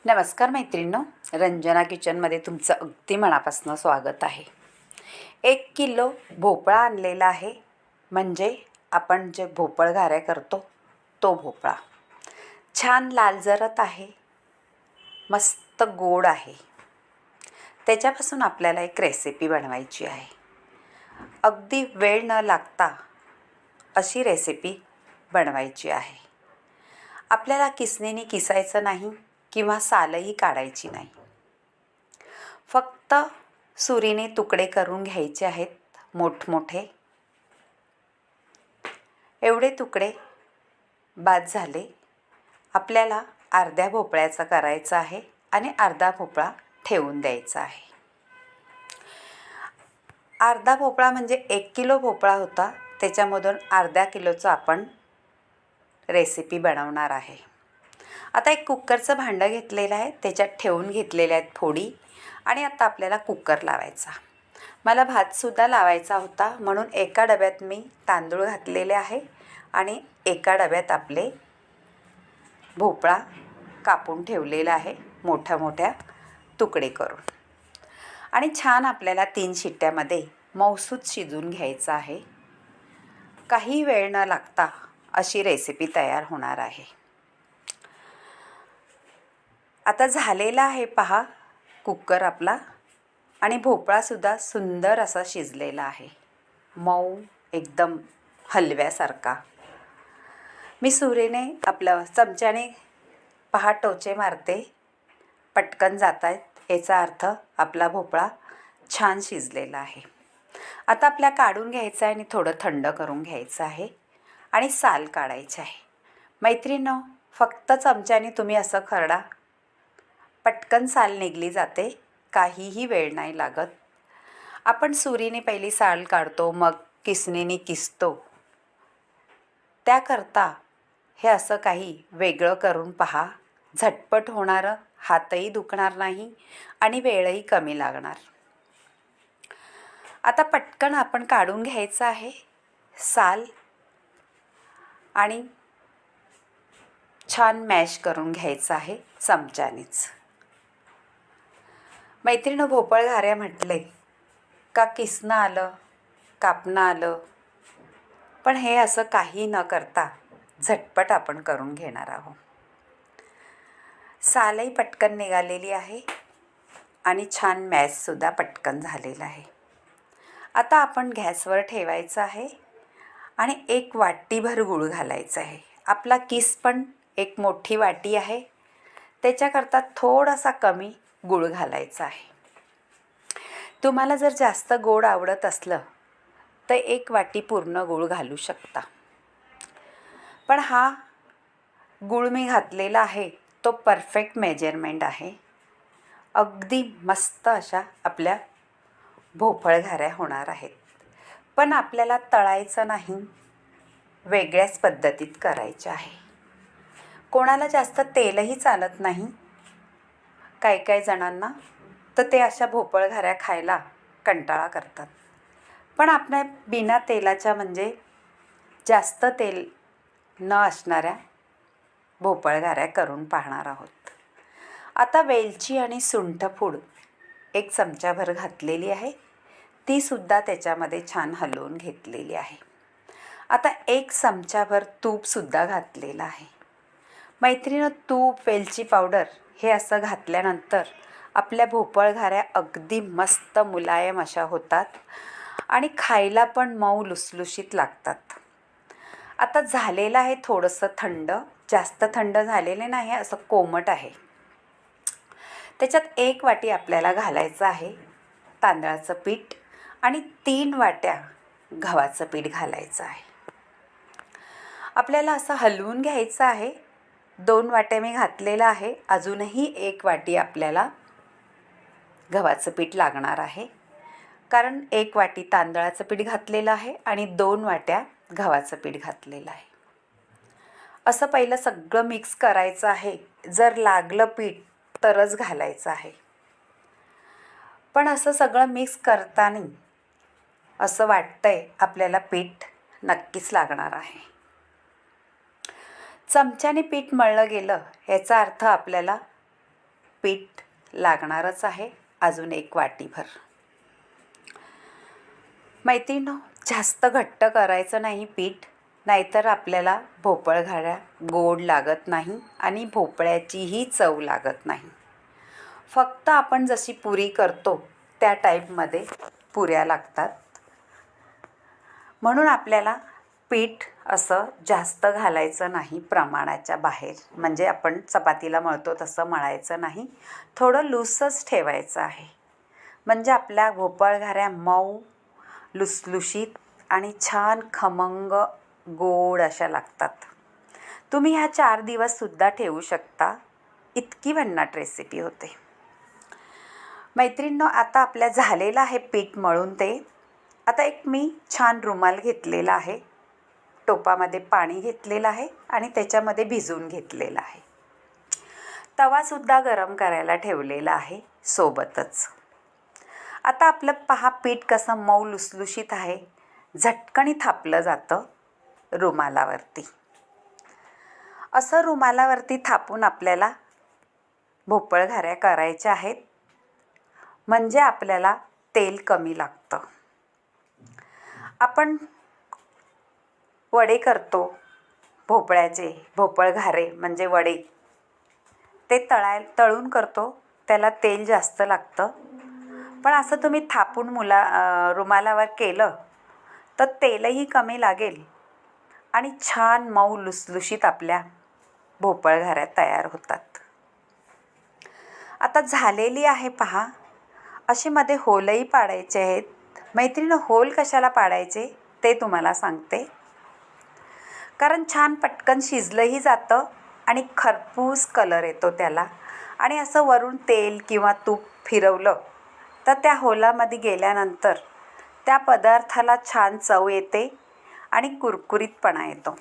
नमस्कार मैत्रिणींनो, रंजना किचनमध्ये तुमचं अगदी मनापासून स्वागत आहे. 1 किलो भोपळा आणलेला आहे. म्हणजे आपण जे भोपळ घाऱ्या करतो तो भोपळा छान लाल जरत आहे, मस्त गोड आहे. त्याच्यापासून आपल्याला एक रेसिपी बनवायची आहे. अगदी वेळ न लागता अशी रेसिपी बनवायची आहे. आपल्याला किसणीने किसायचं नाही किंवा सालही काढायची नाही. फक्त सुरीने तुकडे करून घ्यायचे आहेत मोठमोठे. एवढे तुकडे बाद झाले. आपल्याला अर्ध्या भोपळ्याचा करायचा आहे आणि अर्धा भोपळा ठेवून द्यायचा आहे. अर्धा भोपळा म्हणजे 1 किलो भोपळा होता, त्याच्यामधून अर्ध्या किलोचं आपण रेसिपी बनवणार आहे. आता एक कुकरचं भांडं घेतलेलं आहे, त्याच्यात ठेवून घेतलेल्या आहेत फोडी. आणि आता आपल्याला कुकर लावायचा. मला भातसुद्धा लावायचा होता, म्हणून एका डब्यात मी तांदूळ घातलेले आहे आणि एका डब्यात आपले भोपळा कापून ठेवलेला आहे मोठ्या मोठ्या तुकडे करून. आणि छान आपल्याला 3 शिट्ट्यामध्ये मऊसूत शिजून घ्यायचं आहे. काही वेळ न लागता अशी रेसिपी तयार होणार आहे. आता झालेला आहे पहा कुकर आपला. आणि भोपळासुद्धा सुंदर असा शिजलेला आहे, मऊ एकदम हलव्यासारखा. मी सुरीने आपल्या चमच्याने पहा टोचे मारते, पटकन जात आहेत. याचा अर्थ आपला भोपळा छान शिजलेला आहे. आता आपल्या काढून घ्यायचं आहे आणि थोडं थंड करून घ्यायचं आहे आणि साल काढायचं आहे. मैत्रिणींनो, फक्त चमच्याने तुम्ही असं खरडा, पटकन साल निघली जाते, काहीही वेळ नाही लागत. आपण सुरीने पहिली साल काढतो, मग किसणीने किसतो. त्याकरता हे असं काही वेगळं करून पहा. झटपट होणारं, हातही दुखणार नाही आणि वेळही कमी लागणार. आता पटकन आपण काढून घ्यायचं आहे साल आणि छान मॅश करून घ्यायचं आहे चमच्यानेच. मैत्रिणी, भोपळ घाऱ्या म्हटले का किसणं आलं, कापणं आलं, पण हे असं काही न करता झटपट आपण करून घेणार आहोत. सालही पटकन निघालेली आहे आणि छान मॅशसुद्धा पटकन झालेला आहे. आता आपण गॅसवर ठेवायचं आहे आणि 1 वाटीभर गूळ घालायचं आहे. आपला किस पण एक मोठी वाटी आहे, त्याच्याकरता थोडासा कमी गूळ घालायचा आहे. तुम्हाला जर जास्त गोड आवडत असलं तर 1 वाटी पूर्ण गूळ घालू शकता. पण हा गूळ मी घातलेला आहे तो परफेक्ट मेजरमेंट आहे. अगदी मस्त अशा आपल्या भोपळ घाऱ्या होणार आहेत. पण आपल्याला तळायचं नाही, वेगळ्याच पद्धतीत करायचं आहे. कोणाला जास्त तेलही चालत नाही. काही जणांना तर ते अशा भोपळ घाऱ्या खायला कंटाळा करतात. पण आपल्या बिना तेलाच्या म्हणजे जास्त तेल न असणाऱ्या भोपळ घाऱ्या करून पाहणार आहोत. आता वेलची आणि सुंठपूड 1 चमचाभर घातलेली आहे, तीसुद्धा त्याच्यामध्ये छान हलवून घेतलेली आहे. आता 1 चमचाभर तूपसुद्धा घातलेलं आहे. मैत्रिणी, तूप, वेलची पावडर हे असं घातल्यानंतर आपल्या भोपळ घाऱ्या अगदी मस्त मुलायम अशा होतात आणि खायला पण मऊ लुसलुशीत लागतात. आता झालेलं आहे थोडंसं थंड, जास्त थंड झालेले नाही, असं कोमट आहे. त्याच्यात 1 वाटी आपल्याला घालायचं आहे तांदळाचं पीठ आणि 3 वाट्या गव्हाचं पीठ घालायचं आहे. आपल्याला असं हलवून घ्यायचं आहे. 2 वाट्या मी घातलेलं आहे, अजूनही 1 वाटी आपल्याला गव्हाचं पीठ लागणार आहे. कारण 1 वाटी तांदळाचं पीठ घातलेलं आहे आणि 2 वाट्या गव्हाचं पीठ घातलेलं आहे. असं पहिलं सगळं मिक्स करायचं आहे. जर लागलं पीठ तरच घालायचं आहे. पण असं सगळं मिक्स करताना असं वाटतंय आपल्याला पीठ नक्कीच लागणार आहे. चमच्याने पीठ मळलं गेलं याचा अर्थ आपल्याला पीठ लागणारच आहे, अजून 1 वाटीभर. मैत्रिणींनो, जास्त घट्ट करायचं नाही पीठ, नाहीतर आपल्याला भोपळघाऱ्या गोड लागत नाही आणि भोपळ्याचीही चव लागत नाही. फक्त आपण जशी पुरी करतो त्या टाईपमध्ये पुऱ्या लागतात. म्हणून आपल्याला पीठ असं जास्त घालायचं नाही प्रमाणाच्या बाहेर, म्हणजे आपण चपातीला मळतो तसं मळायचं नाही, थोडं लूसच ठेवायचं आहे. म्हणजे आपल्या भोपळघाऱ्या मऊ, लुसलुशीत आणि छान खमंग गोड अशा लागतात. तुम्ही ह्या 4 दिवससुद्धा ठेवू शकता, इतकी भन्नाट रेसिपी होते. मैत्रिणींनो, आता आपल्या झालेलं आहे पीठ मळून ते. आता एक मी छान रुमाल घेतलेला आहे, टोपामध्ये पाणी घेतलेलं आहे आणि त्याच्यामध्ये भिजवून घेतलेलं आहे. तवासुद्धा गरम करायला ठेवलेला आहे सोबतच. आता आपलं पहा पीठ कसं मऊ लुसलुशीत आहे, झटकणी थापलं जातं रुमालावरती. असं रुमालावरती थापून आपल्याला भोपळघाऱ्या करायच्या आहेत, म्हणजे आपल्याला तेल कमी लागतं. आपण वडे करतो भोपळ्याचे, भोपळघारे म्हणजे वडे, ते तळून करतो, त्याला तेल जास्त लागतं. पण असं तुम्ही थापून रुमालावर केलं तर तेलही कमी लागेल आणि छान मऊ लुसलुशीत आपल्या भोपळघाऱ्या तयार होतात. आता झालेली आहे पहा. असे मध्ये होलही पाडायचे आहेत. मैत्रिणी, होल कशाला पाडायचे ते तुम्हाला सांगते. कारण छान पटकन शिजलंही जातं आणि खरपूस कलर येतो त्याला. आणि असं वरून तेल किंवा तूप फिरवलं तर त्या होलामध्ये गेल्यानंतर त्या पदार्थाला छान चव येते आणि कुरकुरीतपणा येतो.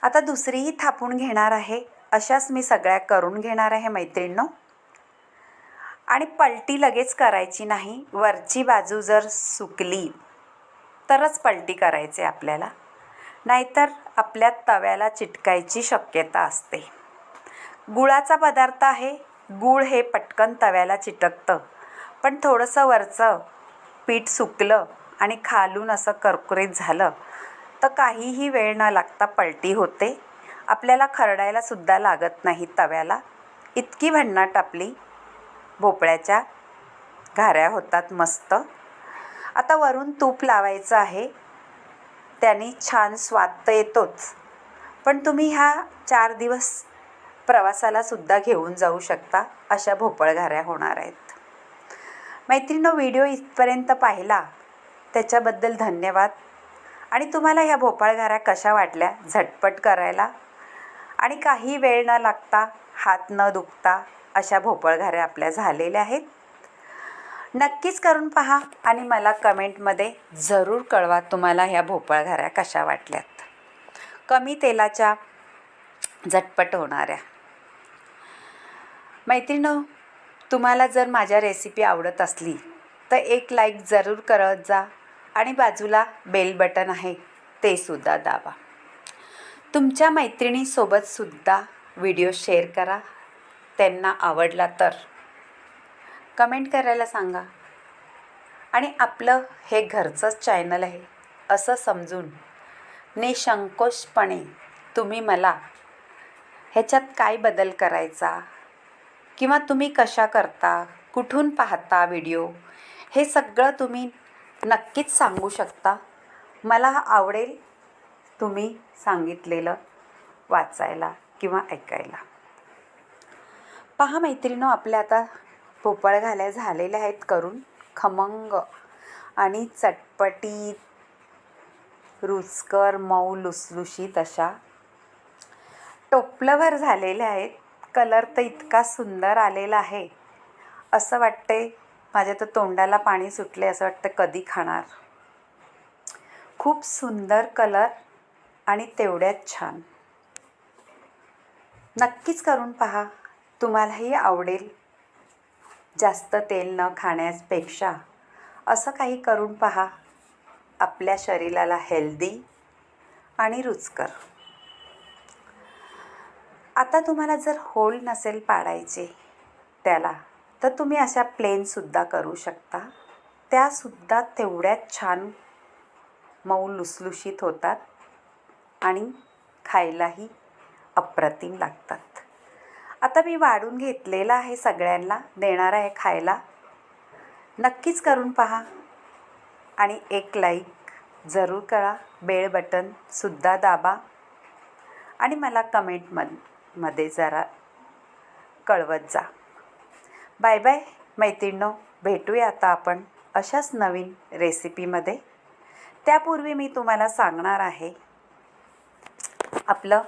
आता दुसरीही थापून घेणार आहे. अशाच मी सगळ्या करून घेणार आहे मैत्रिणींनो. आणि पलटी लगेच करायची नाही. वरची बाजू जर सुकली तरच पलटी करायची आपल्याला, नाहीतर आपल्या तव्याला चिटकायची शक्यता असते. गुळाचा पदार्थ आहे. गूळ हे पटकन तव्याला चिटकतं, पण थोडंसं वरचं पीठ सुकलं आणि खालून असं करकुरीत झालं तर काहीही वेळ न लागता पलटी होते. आपल्याला खरडायला सुद्धा लागत नाही तव्याला. इतकी भन्नाट आपली भोपळ्याच्या घाऱ्या होतात मस्त. आता वरून तूप लावायचं आहे, त्याने छान स्वाद तर येतोच, पण तुम्ही ह्या 4 दिवस प्रवासाला सुद्धा घेऊन जाऊ शकता. अशा भोपळघाऱ्या होणार आहेत. मैत्रिणींनो, व्हिडिओ इथपर्यंत पाहिला त्याच्याबद्दल धन्यवाद. आणि तुम्हाला ह्या भोपळघाऱ्या कशा वाटल्या झटपट करायला आणि काही वेळ न लागता, हात न दुखता अशा भोपळघाऱ्या आपल्या झालेल्या आहेत. नक्कीच करून पहा आणि मला कमेंटमध्ये जरूर कळवा तुम्हाला ह्या भोपळघाऱ्या कशा वाटल्यात. कमी तेलाच्या, झटपट होणाऱ्या. मैत्रिणींनो, तुम्हाला जर माझ्या रेसिपी आवडत असली तर एक लाईक जरूर करत जा आणि बाजूला बेल बटन आहे ते सुद्धा दाबा. तुमच्या मैत्रिणीसोबतसुद्धा व्हिडिओ शेअर करा. त्यांना आवडला तर कमेंट करायला सांगा. आणि आपलं हे घरचंच चॅनल आहे असं समजून निःसंकोचपणे तुम्ही मला ह्याच्यात काय बदल करायचा किंवा तुम्ही कशा करता, कुठून पाहता व्हिडिओ, हे सगळं तुम्ही नक्कीच सांगू शकता. मला आवडेल तुम्ही सांगितलेलं वाचायला किंवा ऐकायला. पहा मैत्रिणींनो, आपल्या आता भोपळघाऱ्या झालेल्या आहेत करून, खमंग आणि चटपटीत, रुचकर, मऊ लुसलुशीत अशा टोपलंभर झालेल्या आहेत. कलर तर इतका सुंदर आलेला आहे, असं वाटते माझ्या तर तोंडाला पाणी सुटले. असं वाटतं कधी खाणार. खूप सुंदर कलर आणि तेवढ्यात छान. नक्कीच करून पहा, तुम्हालाही आवडेल. जास्त तेल न खाण्यापेक्षा असं काही करून पहा. आपल्या शरीराला हेल्दी आणि रुचकर. आता तुम्हाला जर होल नसेल पाडायचे त्याला, तर तुम्ही अशा प्लेनसुद्धा करू शकता. त्यासुद्धा तेवढ्याच छान मऊ लुसलुशीत होतात आणि खायलाही अप्रतिम लागतात. आता मी वाढून घेतलेलं आहे, सगळ्यांना देणार आहे खायला. नक्कीच करून पहा आणि एक लाईक जरूर करा. बेल बटनसुद्धा दाबा आणि मला कमेंटमध्ये जरा कळवत जा. बाय बाय मैत्रिणींनो, भेटूया आता आपण अशाच नवीन रेसिपीमध्ये. त्यापूर्वी मी तुम्हाला सांगणार आहे आपलं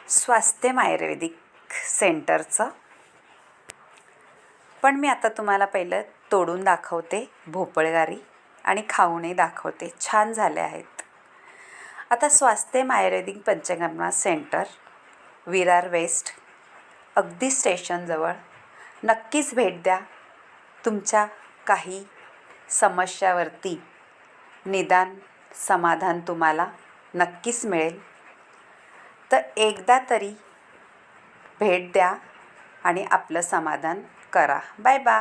स्वास्थ्य आयुर्वेदिक सेंटरचं. पण मी आता तुम्हाला पहिलं तोडून दाखवते भोपळगारी आणि खाऊनही दाखवते. छान झाले आहेत. आता स्वास्थ्य आयुर्वेदिक पंचकर्मा सेंटर, विरार वेस्ट, अगदी स्टेशनजवळ. नक्कीच भेट द्या. तुमच्या काही समस्यावरती निदान समाधान तुम्हाला नक्कीच मिळेल. तर एकदा तरी भेट द्या आणि आपलं समाधान करा. Bye bye.